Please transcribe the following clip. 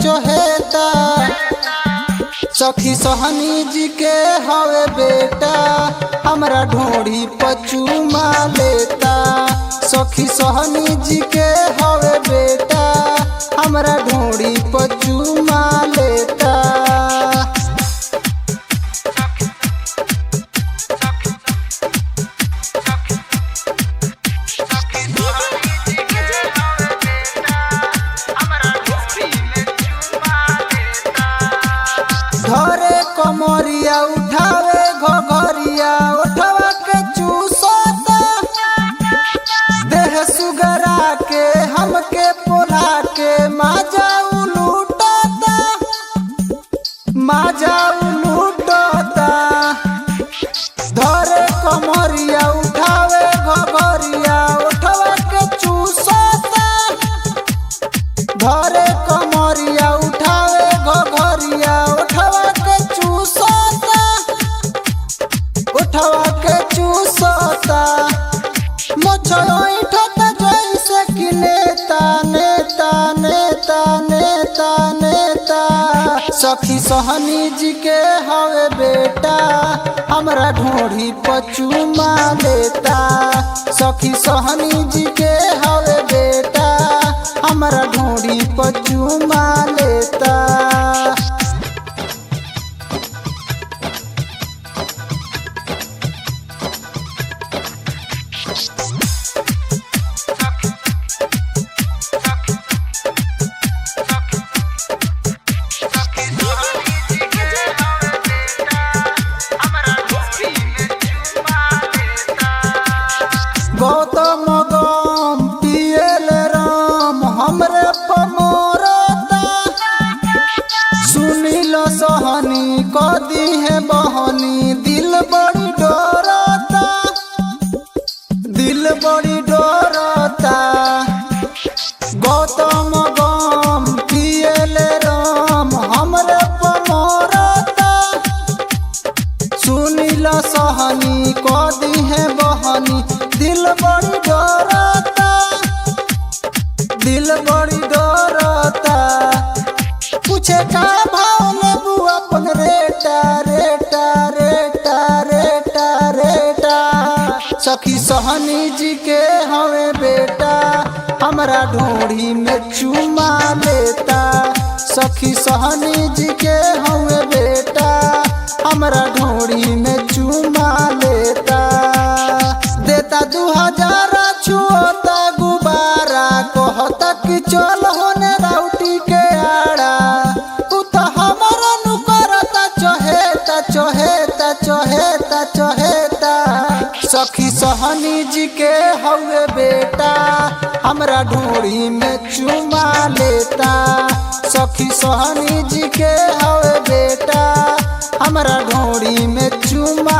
चोहेता सखी सोहनी जी के हवे बेटा हमरा ढोड़ी पचूमा लेता। सखी सोहनी जी के हवे बेटा हमरा ढोड़ी पचूमा लेता। घरे कमरिया उठावे घोघरिया उठवा के चूसता देह सुगरा के हमके पोला के माजा उलूटता धरे कमरिया उठावे घोघरिया उठवा के चूसता धरे कमरिया उठावे घोघरिया उठवा के चूसता मोछोइठता जैसे कि नेता नेता नेता नेता नेता। सखी सोहनी जी के हवे बेटा हमरा ढोड़ी पचूमा लेता। सखी सोहनी जी के हवे बेटा हमरा ढोड़ी पचूमा लेता। गौतम गम पियल राम हमरे पमोरता सुनील सोहनी कदी है बहनी दिल बड़ी डरता। गौतम गम पियल राम हमरे पमोरता सुनील सोहनी कदी है बहनी दिल बड़ी डरता। पूछे का भाव लेबू अपन रेटा रेटा रेटा रेटा रेटा। सखी सोहनी जी के हवे बेटा हमरा ढोड़ी में चूमा लेता। सखी सोहनी जी के हवे बेटा हमरा ढोड़ी में चूमा लेता। देता 2000 छुअता गुबारा कहता कि चल होने राउटी के आड़ा तू तो हमारा नु करता चहेता चहेता चहेता चहेता। सखी सोहनी जी के हवे बेटा हमरा ढोड़ी में चूमा लेता। सखी सोहनी जी के हवे बेटा हमरा ढोड़ी में चूमा